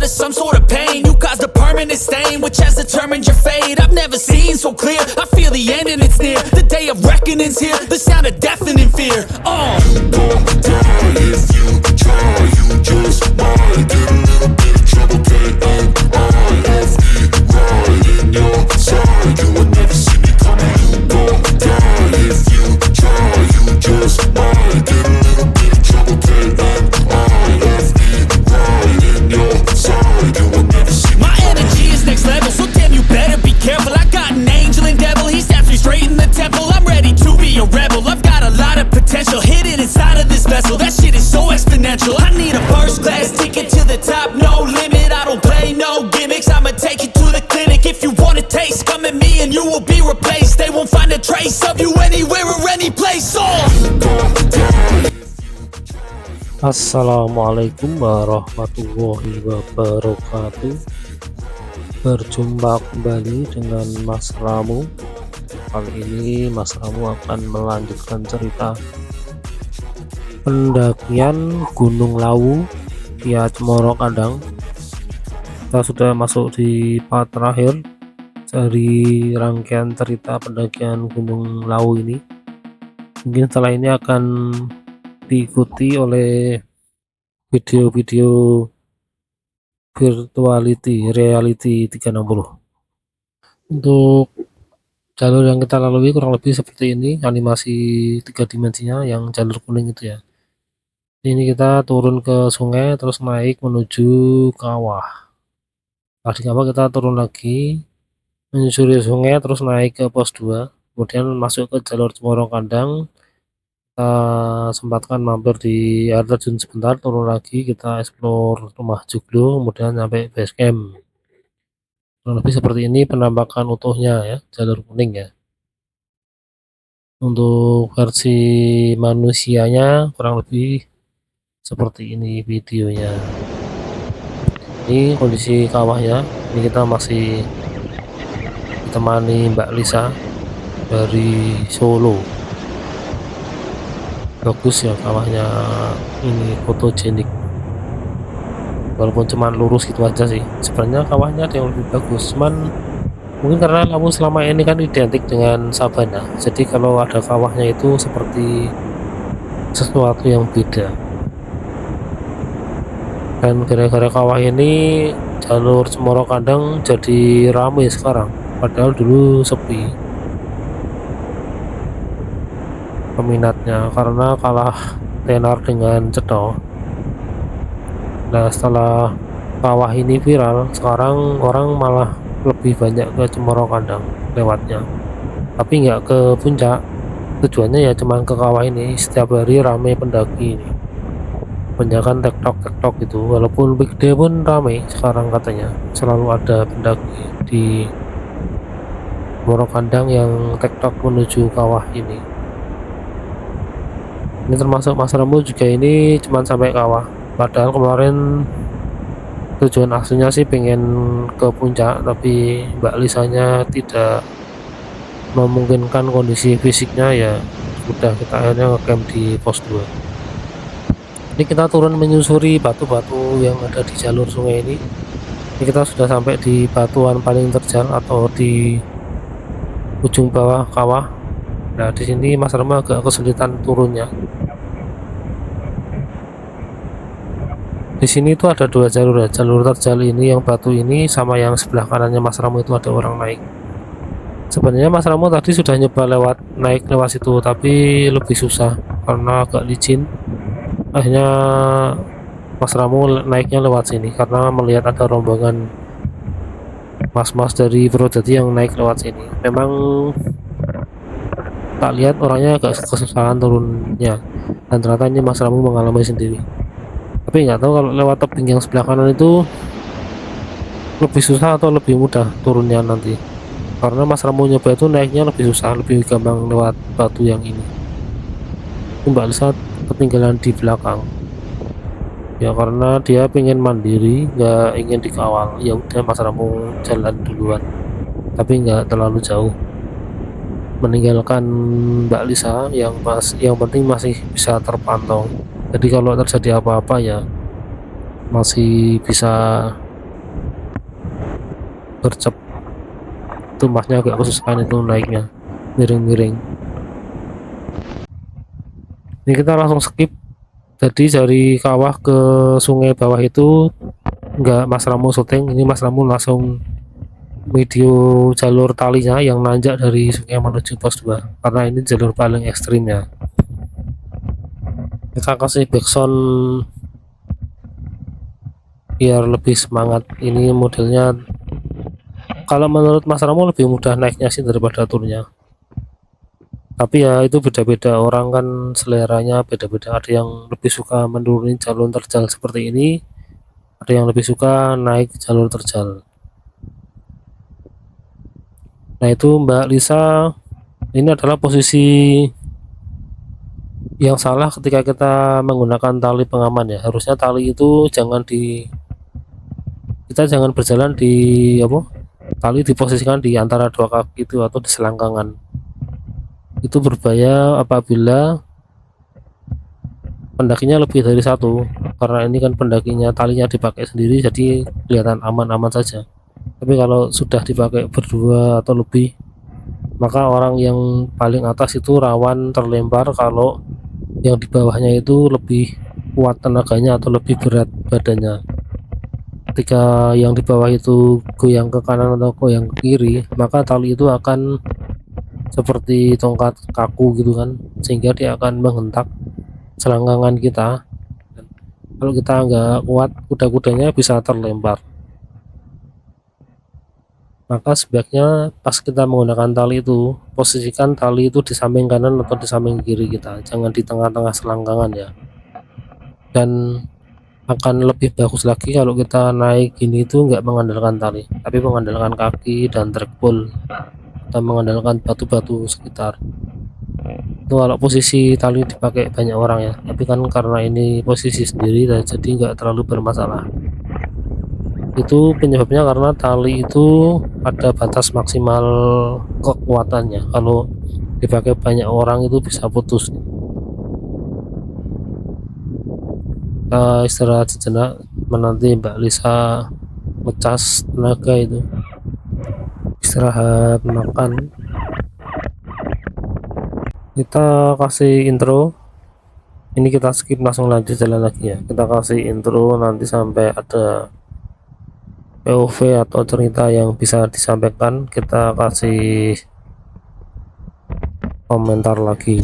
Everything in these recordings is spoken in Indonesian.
of some sort of pain. You caused a permanent stain, which has determined your fate. I've never seen so clear, I feel the end and it's near. The day of reckoning's here, the sound of deafening fear. You won't die if you try, you just might get a little bit of trouble, K-N-I-F-E, right in your side, you would never see me coming. You won't die if you try, you just might get a little bit of trouble, K-N-I-F-E, right in your side, you would never see me My coming. energy is next level, so damn you better be careful. I got an angel and devil, he snaps me straight in the temple. I'm ready to be a rebel, I've got a lot of potential hidden inside of this vessel. That shit is so exponential. I need a first class ticket to the top, no limit. I don't play no gimmicks, I'ma take you to the clinic. If you want a taste, come at me and you will be replaced. They won't find a trace of you anywhere or any place. Assalamualaikum warahmatullahi wabarakatuh. Berjumpa kembali dengan Mas Ramu. Kali ini Mas Ramu akan melanjutkan cerita pendakian Gunung Lawu via Cemoro Kandang. Kita sudah masuk di part terakhir dari rangkaian cerita pendakian Gunung Lawu ini. Mungkin setelah ini akan diikuti oleh video-video reality 360. Untuk jalur yang kita lalui kurang lebih seperti ini, animasi 3 dimensinya yang jalur kuning itu ya. Ini kita turun ke sungai terus naik menuju kawah. Di kawah kita turun lagi menyusuri sungai terus naik ke pos 2, kemudian masuk ke jalur Cemoro Kandang. Kita sempatkan mampir di air terjun sebentar, turun lagi kita explore rumah Joglo, kemudian sampai base camp. Kurang lebih seperti ini penampakan utuhnya ya, jalur kuning ya. Untuk versi manusianya kurang lebih seperti ini videonya. Ini kondisi kawahnya. Ini kita masih ditemani Mbak Lisa dari Solo. Bagus ya kawahnya, ini fotogenik, walaupun cuman lurus gitu aja sih. Sebenarnya kawahnya ada yang lebih bagus, cuman mungkin karena Lawu selama ini kan identik dengan sabana, jadi kalau ada kawahnya itu seperti sesuatu yang beda. Dan gara-gara kawah ini jalur Cemoro Kandang jadi ramai sekarang, padahal dulu sepi peminatnya karena kalah tenar dengan Cetho. Nah, setelah kawah ini viral, sekarang orang malah lebih banyak ke Cemoro Kandang lewatnya, tapi nggak ke puncak. Tujuannya ya cuman ke kawah ini. Setiap hari ramai pendaki ini, banyakan tektok gitu. Walaupun weekday pun ramai sekarang, katanya selalu ada pendaki di Cemoro Kandang yang tektok menuju kawah ini. Ini termasuk Mas Ramu juga, ini cuman sampai kawah, padahal kemarin tujuan aslinya sih pengen ke puncak, tapi Mbak Lisanya tidak memungkinkan kondisi fisiknya, ya sudah kita akhirnya ngecamp di pos 2. Ini kita turun menyusuri batu-batu yang ada di jalur sungai ini. Ini kita sudah sampai di batuan paling terjal atau di ujung bawah kawah. Nah, di sini Mas Ramu agak kesulitan turunnya. Di sini itu ada 2 jalur ya. Jalur terjal ini yang batu ini sama yang sebelah kanannya Mas Ramu itu ada orang naik. Sebenarnya Mas Ramu tadi sudah nyoba naik lewat situ, tapi lebih susah karena agak licin. Akhirnya Mas Ramu naiknya lewat sini karena melihat ada rombongan mas-mas dari Purwodadi yang naik lewat sini. Memang tak lihat orangnya agak kesusahan turunnya, dan ternyata ini Mas Ramu mengalami sendiri. Tapi nggak tahu kalau lewat tebing yang sebelah kanan itu lebih susah atau lebih mudah turunnya nanti, karena Mas Ramu nyoba itu naiknya lebih susah, lebih gampang lewat batu yang ini. Mbak Lisa ketinggalan di belakang ya, karena dia pengen mandiri, nggak ingin dikawal. Ya udah, Mas Ramu jalan duluan, tapi nggak terlalu jauh, meninggalkan Mbak Lisa yang penting masih bisa terpantau. Jadi kalau terjadi apa-apa ya masih bisa gercep, itu masnya agak kesusahan itu naiknya, miring-miring. Ini kita langsung skip. Jadi dari kawah ke sungai bawah itu enggak Mas Ramu syuting, ini Mas Ramu langsung video jalur talinya yang nanjak dari sungai menuju pos 2, karena ini jalur paling ekstrim ya. Kita kasih backsound biar lebih semangat. Ini modelnya kalau menurut Mas Ramu lebih mudah naiknya sih daripada turunnya, tapi ya itu beda-beda orang kan, seleranya beda-beda. Ada yang lebih suka menuruni jalur terjal seperti ini, ada yang lebih suka naik jalur terjal. Nah itu Mbak Lisa, ini adalah posisi yang salah ketika kita menggunakan tali pengaman ya. Harusnya tali itu kita jangan berjalan di tali diposisikan di antara dua kaki itu atau di selangkangan. Itu berbahaya apabila pendakinya lebih dari satu, karena ini kan pendakinya talinya dipakai sendiri jadi kelihatan aman-aman saja. Tapi kalau sudah dipakai berdua atau lebih, maka orang yang paling atas itu rawan terlempar kalau yang di bawahnya itu lebih kuat tenaganya atau lebih berat badannya. Ketika yang di bawah itu goyang ke kanan atau goyang ke kiri, maka tali itu akan seperti tongkat kaku gitu kan, sehingga dia akan menghentak selangkangan kita. Kalau kita nggak kuat, kuda-kudanya bisa terlempar. Maka sebaiknya pas kita menggunakan tali itu, posisikan tali itu di samping kanan atau di samping kiri kita, jangan di tengah-tengah selangkangan ya. Dan akan lebih bagus lagi kalau kita naik gini itu nggak mengandalkan tali, tapi mengandalkan kaki dan trackpole, kita mengandalkan batu-batu sekitar. Itu kalau posisi tali dipakai banyak orang ya, tapi kan karena ini posisi sendiri jadi nggak terlalu bermasalah. Itu penyebabnya karena tali itu ada batas maksimal kekuatannya, kalau dipakai banyak orang itu bisa putus. Kita istirahat sejenak, menanti Mbak Lisa ngecas tenaga itu, istirahat, makan. Kita kasih intro, ini kita skip langsung lanjut jalan lagi ya. Kita kasih intro nanti sampai ada POV atau cerita yang bisa disampaikan, kita kasih komentar lagi.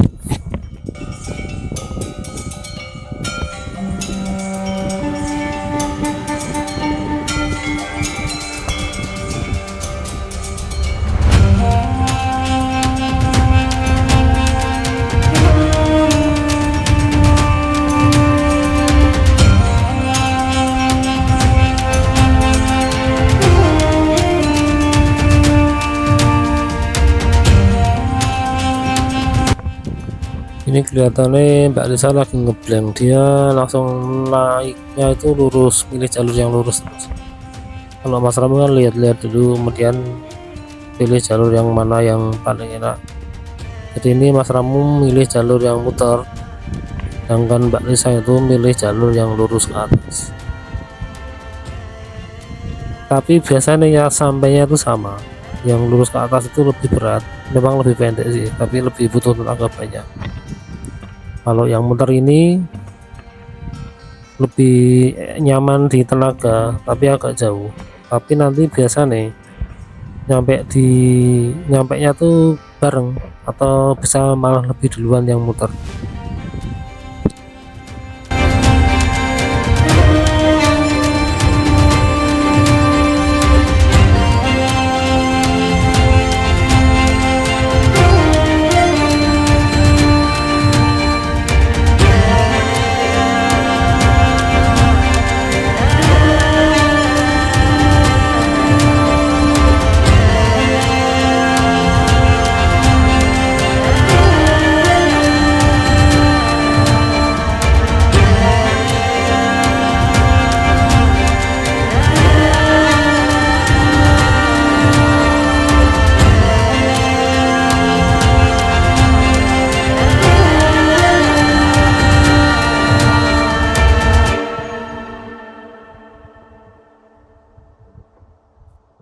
Ini kelihatannya Mbak Lisa lagi ngeblank, dia langsung naiknya itu lurus, milih jalur yang lurus terus. Kalau Mas Ramu kan lihat-lihat dulu, kemudian pilih jalur yang mana yang paling enak. Jadi ini Mas Ramu milih jalur yang muter, sedangkan Mbak Lisa itu milih jalur yang lurus ke atas. Tapi biasanya ya sampainya itu sama, yang lurus ke atas itu lebih berat, memang lebih pendek sih, tapi lebih butuh tenaga banyak. Kalau yang muter ini lebih nyaman di tenaga, tapi agak jauh. Tapi nanti biasa nih nyampe nya tuh bareng, atau bisa malah lebih duluan yang muter.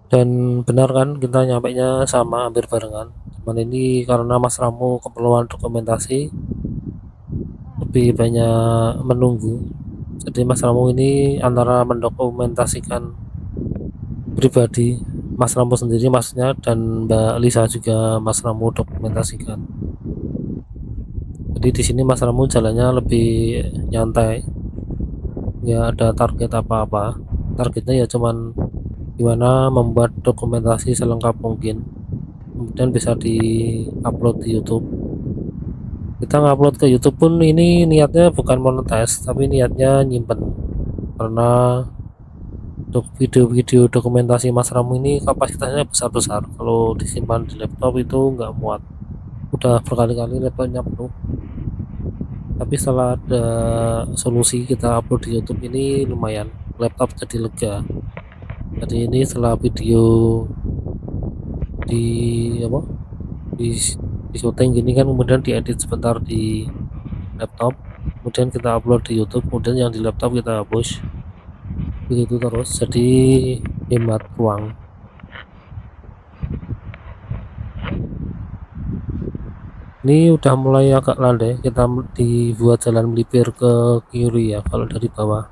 Dan benar kan, kita nyampainya sama, hampir barengan. Cuman ini karena Mas Ramu keperluan dokumentasi lebih banyak menunggu, jadi Mas Ramu ini antara mendokumentasikan pribadi Mas Ramu sendiri maksudnya, dan Mbak Lisa juga Mas Ramu dokumentasikan. Jadi di sini Mas Ramu jalannya lebih nyantai, nggak ada target apa-apa. Targetnya ya cuman gimana membuat dokumentasi selengkap mungkin, kemudian bisa di-upload di YouTube. Kita ngupload ke YouTube pun ini niatnya bukan monetize, tapi niatnya nyimpen, karena untuk video-video dokumentasi Mas Ramu ini kapasitasnya besar-besar. Kalau disimpan di laptop itu nggak muat, udah berkali-kali laptopnya penuh. Tapi setelah ada solusi kita upload di YouTube ini lumayan, laptop jadi lega. Jadi ini setelah video di apa di syuting gini kan, kemudian diedit sebentar di laptop, kemudian kita upload di YouTube, kemudian yang di laptop kita hapus, begitu terus, jadi hemat ruang. Ini udah mulai agak landai, kita dibuat jalan melipir ke kiri ya kalau dari bawah,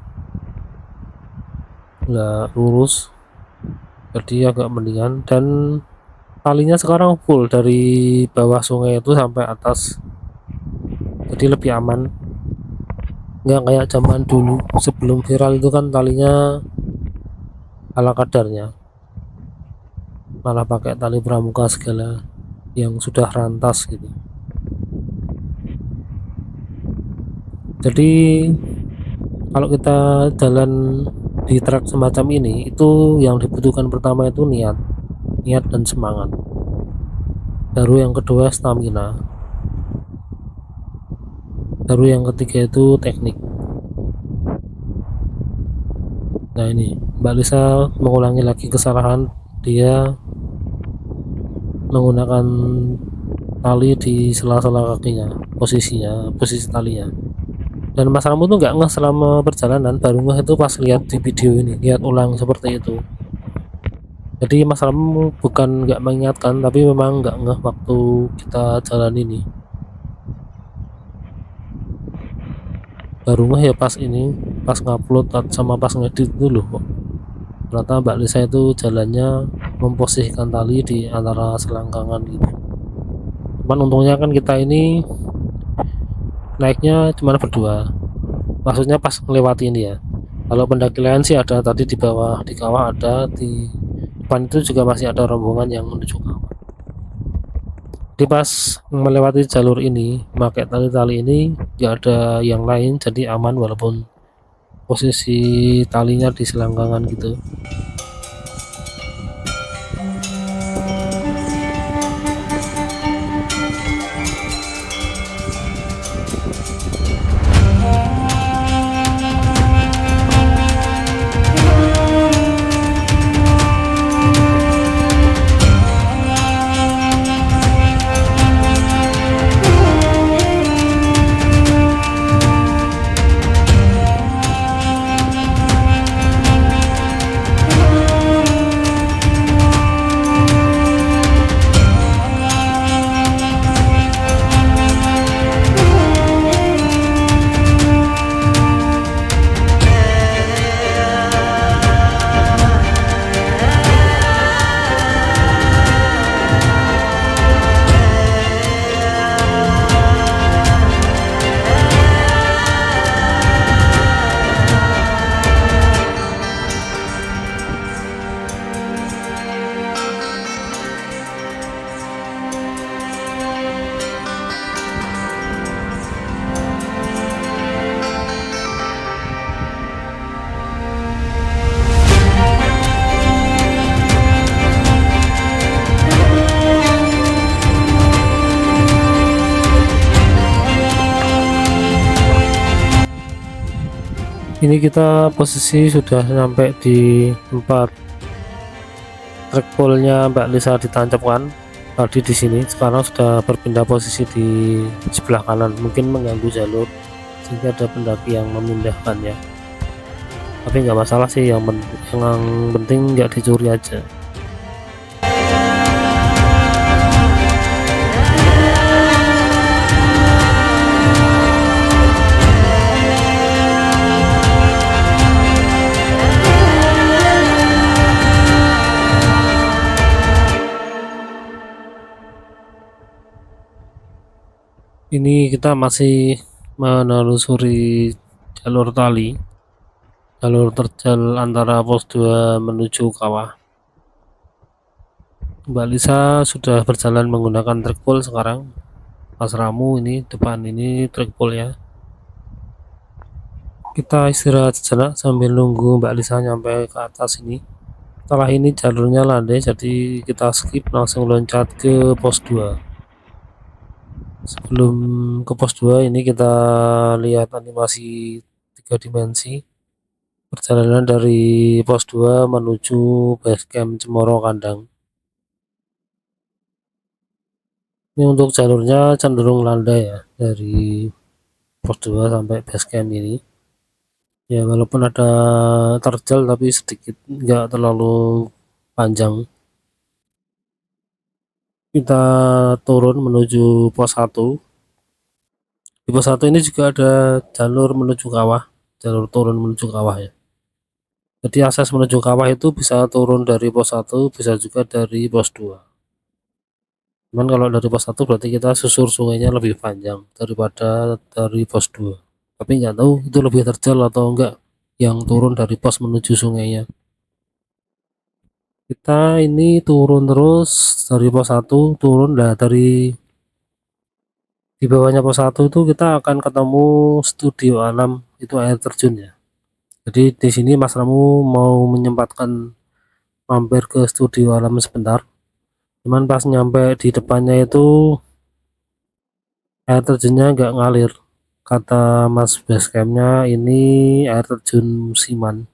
nggak lurus, jadi agak mendingan. Dan talinya sekarang full dari bawah sungai itu sampai atas, jadi lebih aman, nggak kayak zaman dulu sebelum viral itu kan talinya ala kadarnya, malah pakai tali pramuka segala yang sudah rantas gitu. Jadi kalau kita jalan di trek semacam ini, itu yang dibutuhkan pertama itu niat dan semangat, baru yang kedua stamina, baru yang ketiga itu teknik. Nah ini Mbak Lisa mengulangi lagi kesalahan, dia menggunakan tali di sela-sela kakinya, posisi talinya. Dan Mas Ramu tuh nggak ngeh selama perjalanan, baru ngeh itu pas lihat di video ini, lihat ulang seperti itu. Jadi Mas Ramu bukan nggak mengingatkan, tapi memang nggak ngeh waktu kita jalan ini, baru ngeh ya pas ngupload sama pas ngedit dulu kok. Ternyata Mbak Lisa itu jalannya memposisikan tali di antara selangkangan gitu. Cuman untungnya kan kita ini naiknya cuma berdua, maksudnya pas melewati ini ya. Kalau pendaki lain sih ada tadi di bawah, di kawah ada, di depan itu juga masih ada rombongan yang menuju kawah. Jadi pas melewati jalur ini pakai tali-tali ini nggak ada yang lain, jadi aman walaupun posisi talinya di selangkangan gitu. Ini kita posisi sudah sampai di tempat trackpole-nya Mbak Lisa ditancapkan tadi di sini. Sekarang sudah berpindah posisi di sebelah kanan, mungkin mengganggu jalur sehingga ada pendaki yang memindahkannya. Tapi nggak masalah sih, yang penting nggak dicuri aja. Ini kita masih menelusuri jalur tali, jalur terjal antara pos 2 menuju kawah. Mbak Lisa sudah berjalan menggunakan trackball sekarang. Mas Ramu ini depan ini trackball ya. Kita istirahat sejenak sambil nunggu Mbak Lisa nyampe ke atas ini. Setelah ini jalurnya landai, jadi kita skip langsung loncat ke pos 2. Sebelum ke pos 2 ini kita lihat animasi 3 dimensi perjalanan dari pos 2 menuju base camp Cemoro Kandang. Ini untuk jalurnya cenderung landai ya, dari pos 2 sampai base camp ini. Ya walaupun ada terjal tapi sedikit, nggak terlalu panjang. Kita turun menuju pos 1. Di pos 1 ini juga ada jalur menuju kawah, jalur turun menuju kawah ya. Jadi akses menuju kawah itu bisa turun dari pos 1, bisa juga dari pos 2. Cuman kalau dari pos 1 berarti kita susur sungainya lebih panjang daripada dari pos 2. Tapi nggak tahu itu lebih terjal atau enggak yang turun dari pos menuju sungainya. Kita ini turun terus dari pos 1, turun lah dari di bawahnya pos 1 itu kita akan ketemu studio alam, itu air terjun ya. Jadi di sini Mas Ramu mau menyempatkan mampir ke studio alam sebentar. Cuman pas nyampe di depannya itu air terjunnya nggak ngalir. Kata Mas basecampnya ini air terjun musiman.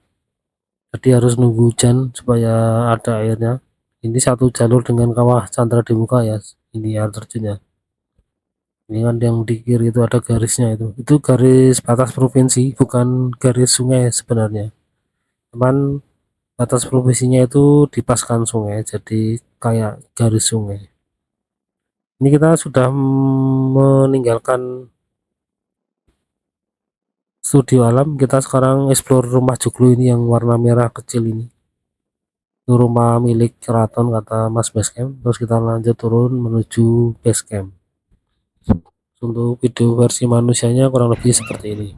Jadi harus nunggu hujan supaya ada airnya. Ini satu jalur dengan kawah Chandra di muka ya. Ini air terjunnya. Ini kan yang di kiri itu ada garisnya itu. Itu garis batas provinsi, bukan garis sungai sebenarnya. Cuman batas provinsinya itu dipaskan sungai, jadi kayak garis sungai. Ini kita sudah meninggalkan studio alam, kita sekarang explore rumah joglo ini yang warna merah kecil ini. Itu rumah milik keraton kata Mas Basecamp. Terus kita lanjut turun menuju base camp. Untuk video versi manusianya kurang lebih seperti ini.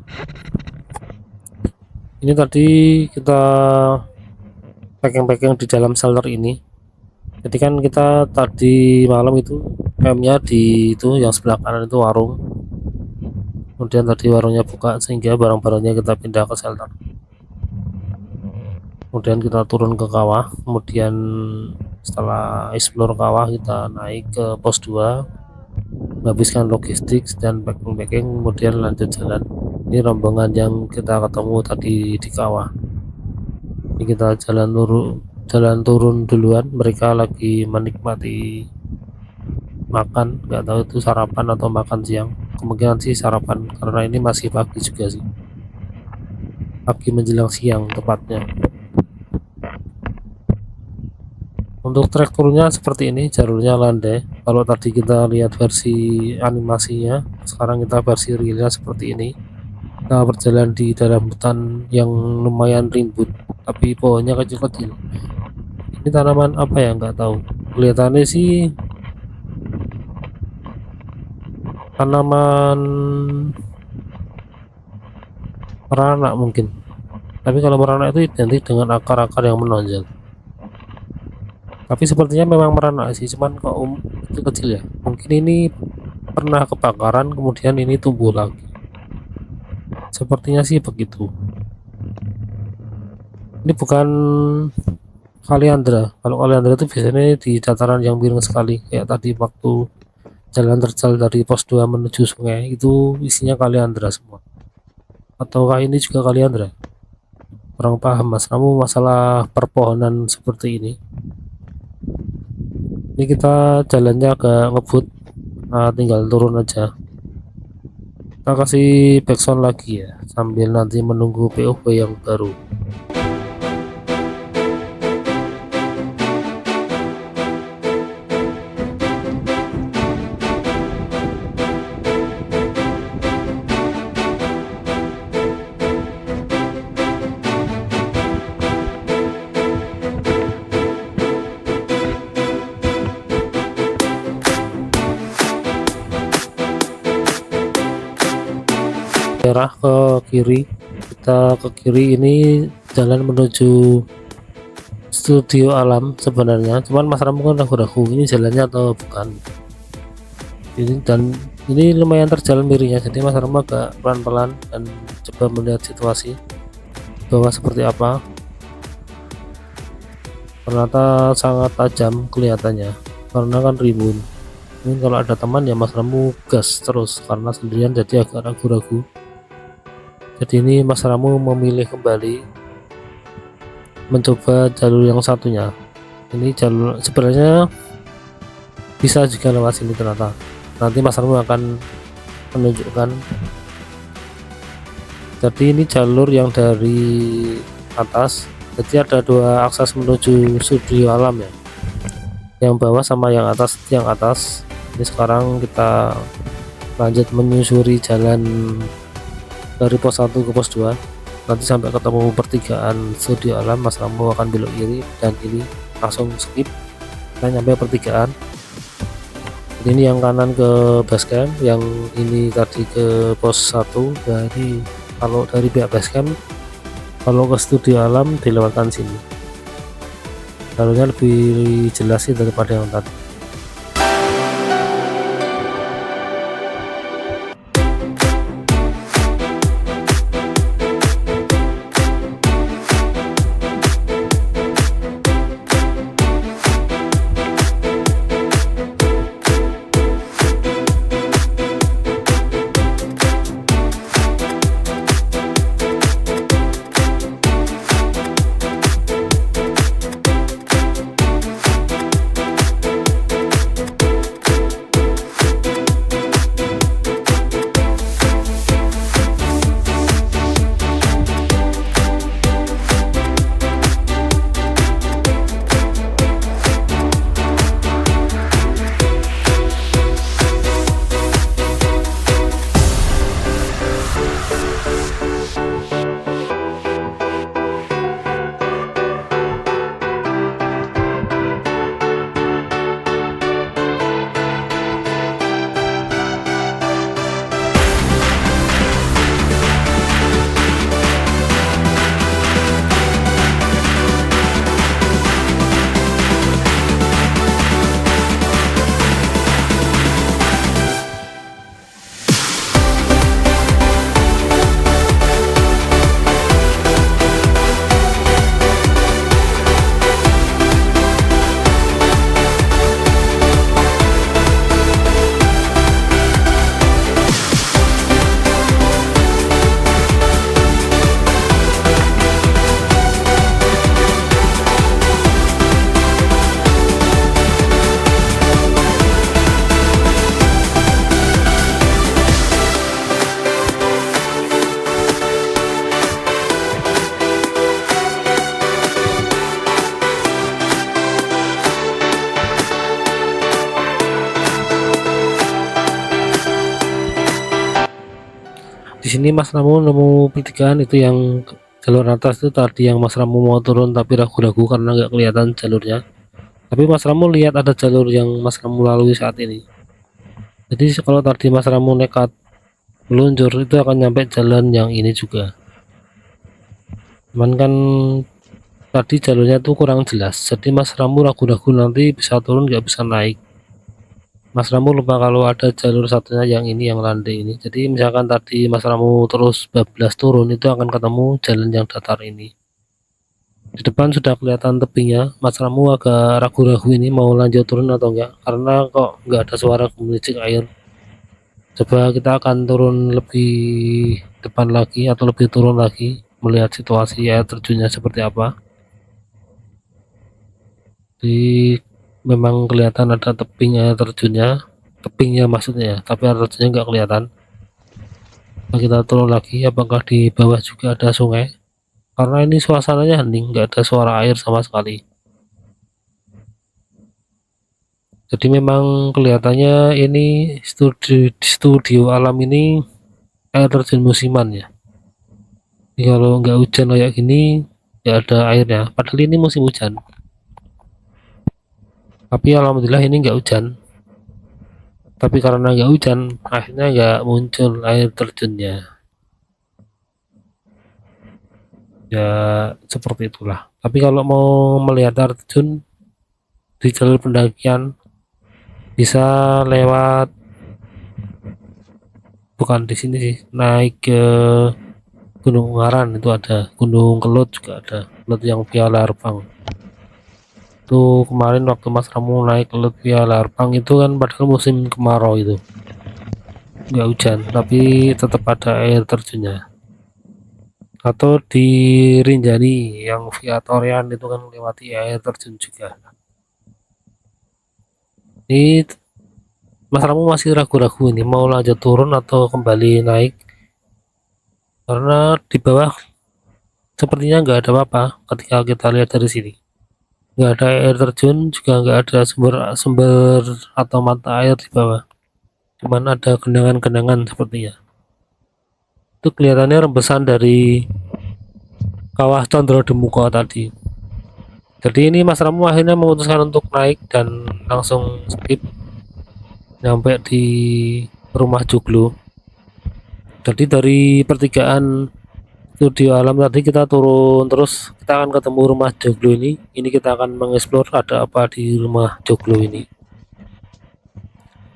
Ini tadi kita packing-packing di dalam shelter ini. Jadi kan kita tadi malam itu campnya di itu yang sebelah kanan itu warung. Kemudian tadi warungnya buka sehingga barang-barangnya kita pindah ke shelter. Kemudian kita turun ke kawah. Kemudian setelah explore kawah kita naik ke pos 2, menghabiskan logistik dan packing-packing, kemudian lanjut jalan. Ini rombongan yang kita ketemu tadi di kawah. Ini kita jalan turun duluan, mereka lagi menikmati makan, nggak tahu itu sarapan atau makan siang. Kemungkinan sih sarapan karena ini masih pagi juga sih, pagi menjelang siang tepatnya. Untuk trek turunnya seperti ini, jalurnya landai. Kalau tadi kita lihat versi animasinya, sekarang kita versi realnya seperti ini. Kita berjalan di dalam hutan yang lumayan rimbun, tapi pohonnya kecil-kecil. Ini tanaman apa ya, nggak tahu. Kelihatannya sih tanaman merana mungkin. Tapi kalau merana itu identik dengan akar-akar yang menonjol. Tapi sepertinya memang merana sih, cuman kok kecil-kecil ya. Mungkin ini pernah kebakaran kemudian ini tumbuh lagi. Sepertinya sih begitu. Ini bukan kaliandra. Kalau kaliandra itu biasanya di dataran yang miring sekali, kayak tadi waktu jalan terjal dari pos 2 menuju sungai itu isinya kaliandra semua. Ataukah ini juga kaliandra? Kurang paham Mas kamu masalah perpohonan seperti ini. Ini kita jalannya agak ngebut, nah, tinggal turun aja. Kita kasih backsound lagi ya sambil nanti menunggu POV yang baru. merah ke kiri, kita ke kiri. Ini jalan menuju studio alam sebenarnya, cuman Mas Ram kan ragu-ragu ini jalannya atau bukan ini. Dan ini lumayan terjal miringnya, jadi Mas Ram agak pelan-pelan dan coba melihat situasi bawah seperti apa. Ternyata sangat tajam kelihatannya karena kan rimbun. Ini kalau ada teman ya Mas Ramu gas terus, karena sendirian jadi agak ragu-ragu. Jadi ini Mas Ramu memilih kembali mencoba jalur yang satunya. Ini jalur sebenarnya bisa juga lewat sini, ternyata nanti Mas Ramu akan menunjukkan. Jadi ini jalur yang dari atas, jadi ada dua akses menuju studio alam ya, yang bawah sama yang atas. Yang atas ini sekarang kita lanjut menyusuri jalan dari pos 1 ke pos 2, nanti sampai ketemu pertigaan studio alam Mas Ramu akan belok kiri, dan ini langsung skip, kita nyampe pertigaan. Ini yang kanan ke basecamp, yang ini tadi ke pos 1. Dari kalau dari pihak basecamp, kalau ke studio alam dilewatkan sini, jalurnya lebih jelas sih daripada yang tadi. Di sini Mas Ramu nemu pertigaan itu yang jalur atas itu tadi, yang Mas Ramu mau turun tapi ragu-ragu karena nggak kelihatan jalurnya. Tapi Mas Ramu lihat ada jalur yang Mas Ramu lalui saat ini. Jadi kalau tadi Mas Ramu nekat meluncur, itu akan nyampe jalan yang ini juga. Cuman kan tadi jalurnya tuh kurang jelas, jadi Mas Ramu ragu-ragu nanti bisa turun nggak bisa naik. Mas Ramu lupa kalau ada jalur satunya yang ini, yang landai ini. Jadi misalkan tadi Mas Ramu terus bablas turun, itu akan ketemu jalan yang datar ini. Di depan sudah kelihatan tebingnya. Mas Ramu agak ragu-ragu ini mau lanjut turun atau enggak, karena kok nggak ada suara gemericik air. Coba kita akan turun lebih depan lagi atau lebih turun lagi, melihat situasi air terjunnya seperti apa. Di memang kelihatan ada tebing air tebingnya maksudnya, tapi air terjunnya nggak kelihatan. Nah, kita turun lagi, apakah di bawah juga ada sungai? Karena ini suasananya hening, nggak ada suara air sama sekali. Jadi memang kelihatannya ini studio alam ini air terjun musiman ya. Jadi kalau nggak hujan kayak gini nggak ada airnya, padahal ini musim hujan. Tapi alhamdulillah ini nggak hujan. Tapi karena nggak hujan, akhirnya nggak muncul air terjunnya. Ya seperti itulah. Tapi kalau mau melihat air terjun di jalur pendakian bisa lewat, bukan di sini sih, naik ke Gunung Ungaran, itu ada Gunung Kelut, juga ada Kelut yang via Larpang. Itu kemarin waktu Mas Ramu naik Kelut via Larpang itu kan padahal musim kemarau, itu nggak hujan tapi tetap ada air terjunnya. Atau di Rinjani yang via Torian itu kan melewati air terjun juga. Ini Mas Ramu masih ragu-ragu ini mau lanjut turun atau kembali naik, karena di bawah sepertinya nggak ada apa-apa ketika kita lihat dari sini. Nggak ada air terjun, juga nggak ada sumber atau mata air di bawah. Cuman ada genangan-genangan sepertinya. Itu kelihatannya rembesan dari kawah Condro Demuko tadi. Jadi ini Mas Ramu akhirnya memutuskan untuk naik dan langsung skip nyampe di rumah Joglo. Jadi dari pertigaan studio alam tadi kita turun terus, kita akan ketemu rumah Joglo ini. Ini kita akan mengeksplor ada apa di rumah Joglo ini.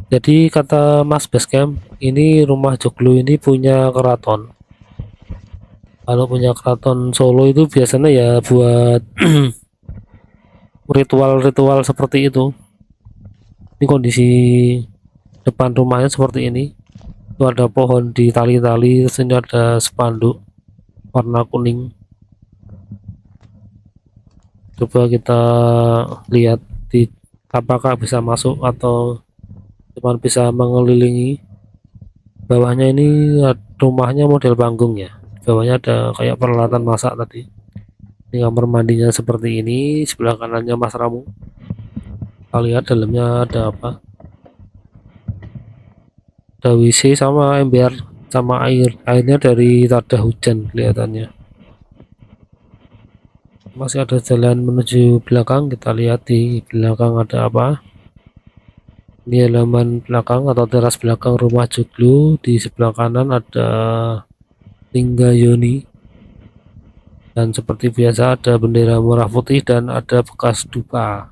Jadi kata Mas Basecamp, ini rumah Joglo ini punya keraton. Kalau punya keraton Solo itu biasanya ya buat ritual-ritual seperti itu. Ini kondisi depan rumahnya seperti ini. Itu ada pohon di tali-tali, sini ada spanduk warna kuning. Coba kita lihat di apakah bisa masuk atau cuma bisa mengelilingi. Bawahnya ini rumahnya model panggung ya. Bawahnya ada kayak peralatan masak tadi. Ini kamar mandinya seperti ini, sebelah kanannya Mas Ramu. Kita lihat dalamnya ada apa. Ada WC sama ember sama air. Airnya dari tanda hujan kelihatannya. Masih ada jalan menuju belakang, kita lihat di belakang ada apa. Ini halaman belakang atau teras belakang rumah Joglo. Di sebelah kanan ada Lingga Yoni, dan seperti biasa ada bendera merah putih dan ada bekas dupa.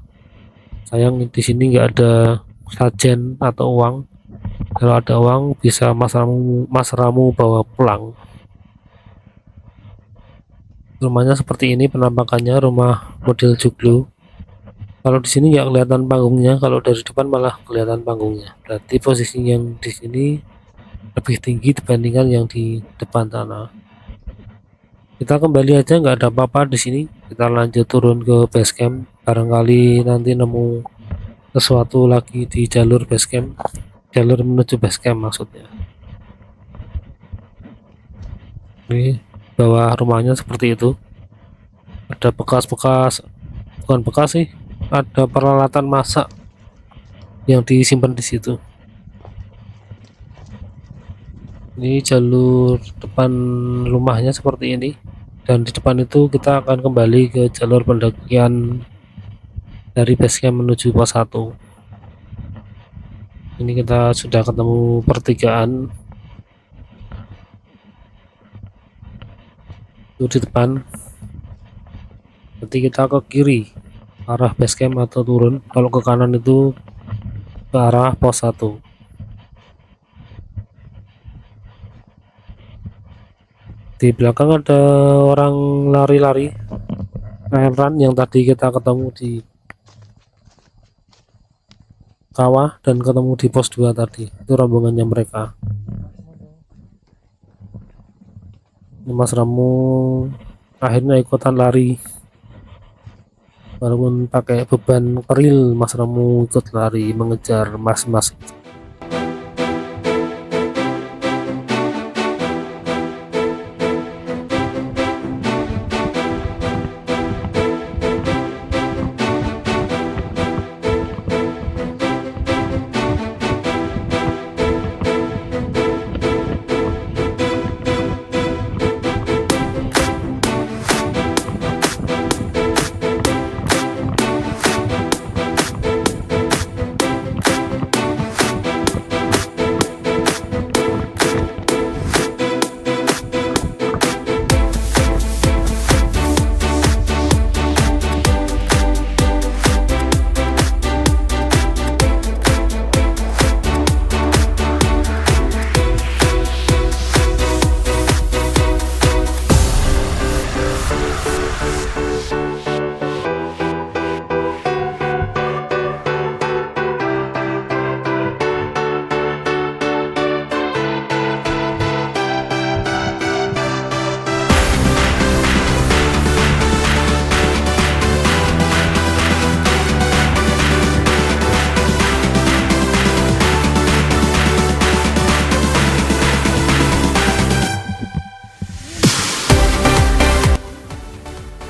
Sayang di sini nggak ada sajen atau uang. Kalau ada uang bisa Mas Ramu bawa pulang. Rumahnya seperti ini penampakannya, rumah model Joglo. Kalau di sini nggak kelihatan panggungnya, kalau dari depan malah kelihatan panggungnya. Berarti posisi yang di sini lebih tinggi dibandingkan yang di depan sana. Kita kembali aja, nggak ada apa-apa di sini. Kita lanjut turun ke base camp. Barangkali nanti nemu sesuatu lagi di jalur base camp, jalur menuju base camp maksudnya. Ini bawah rumahnya seperti itu. Ada bekas-bekas, bukan bekas sih, ada peralatan masak yang disimpan di situ. Ini jalur depan rumahnya seperti ini, dan di depan itu kita akan kembali ke jalur pendakian dari base camp menuju pos 1. Ini kita sudah ketemu pertigaan itu di depan. Nanti kita ke kiri arah base camp atau turun, kalau ke kanan itu ke arah pos 1. Di belakang ada orang lari-lari, run yang tadi kita ketemu di kawah dan ketemu di pos 2 tadi. Itu rombongannya mereka. Ini Mas Ramu akhirnya ikutan lari. Walaupun pakai beban keril, Mas Ramu ikut lari mengejar mas-mas.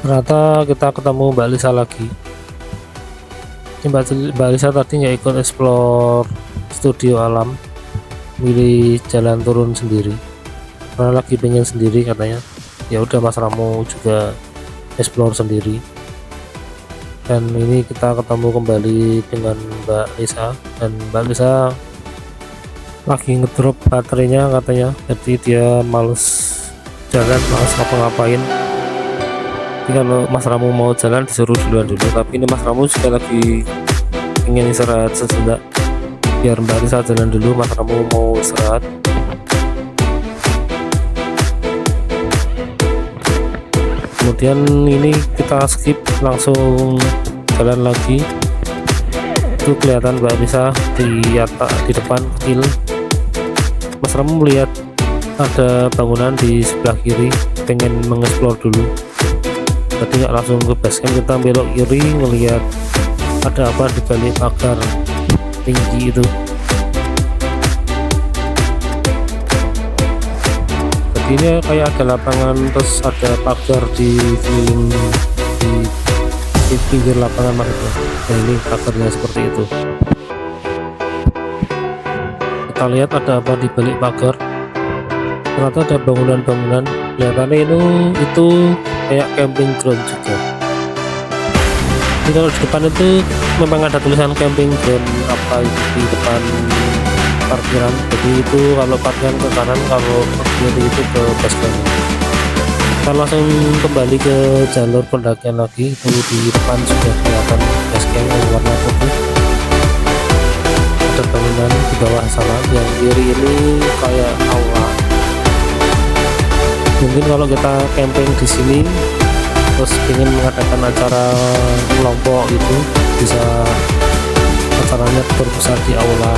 Ternyata kita ketemu Mbak Lisa lagi. Ini Mbak Lisa tadi nggak ikut explore studio alam, milih jalan turun sendiri karena lagi pengen sendiri katanya. Ya udah, Mas Ramo juga explore sendiri. Dan ini kita ketemu kembali dengan Mbak Lisa, dan Mbak Lisa lagi ngedrop baterainya katanya, jadi dia males jalan, males ngapa-ngapain. Jadi kalau Mas Ramo mau jalan disuruh duluan dulu, tapi ini Mas Ramo juga lagi ingin istirahat sejenak. Biar Mbak Lisa jalan dulu, Mas Ramo mau istirahat. Kemudian ini kita skip, langsung jalan lagi. Itu kelihatan Mbak Lisa di depan kecil. Mas Ramo melihat ada bangunan di sebelah kiri, pengen mengeksplor dulu. Tadi nggak langsung ke basecamp, kita belok kiri ngelihat ada apa di balik pagar tinggi itu. Jadi ini kayak ada lapangan, terus ada pagar di pinggir lapangan maksudnya. Nah ini pagarnya seperti itu. Kita lihat ada apa di balik pagar. Ternyata ada bangunan-bangunan. Kelihatannya itu kayak camping ground juga. Jadi kalau di depan itu memang ada tulisan camping ground apa itu di depan parkiran. Jadi itu kalau parkiran ke kanan, kalau ke kiri itu ke basecamp. Kita langsung kembali ke jalur pendakian lagi. Itu di depan sudah kelihatan basecamp yang warna putih. Ada bangunan di bawah sana, yang kiri ini kayak aula. Mungkin kalau kita camping di sini terus ingin mengadakan acara kelompok itu, bisa acaranya berpusat di aula,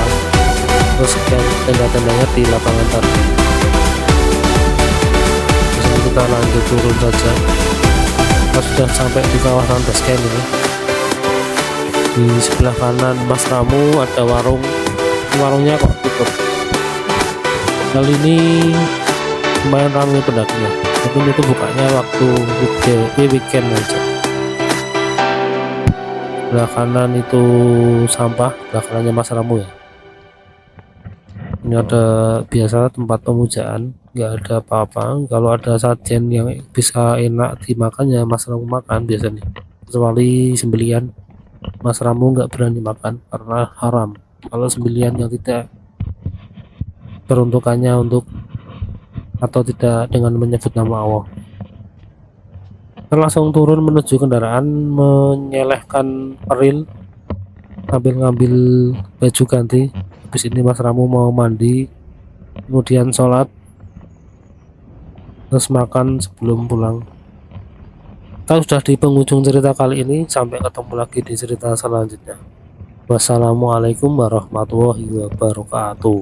terus tenda-tendanya di lapangan tadi. Terus kita lanjut turun saja. Kita sudah sampai di kawasan basecamp ini. Di sebelah kanan Mas Ramo ada warungnya kok tutup. Kali ini lumayan ramai pendakinya, mungkin itu bukanya waktu weekend aja. Sebelah kanan itu sampah, sebelah kanannya Mas Ramo ya. Ini ada biasa tempat pemujaan, nggak ada apa-apa. Kalau ada sajian yang bisa enak dimakan ya Mas Ramo makan biasanya, kecuali sembelian. Mas Ramo nggak berani makan karena haram. Kalau sembelian yang tidak peruntukannya untuk atau tidak dengan menyebut nama Allah. Kita langsung turun menuju kendaraan, menyelehkan peril sambil ngambil baju ganti. Habis ini Mas Ramo mau mandi, kemudian sholat, terus makan sebelum pulang. Kita sudah di penghujung cerita kali ini, sampai ketemu lagi di cerita selanjutnya. Wassalamualaikum warahmatullahi wabarakatuh.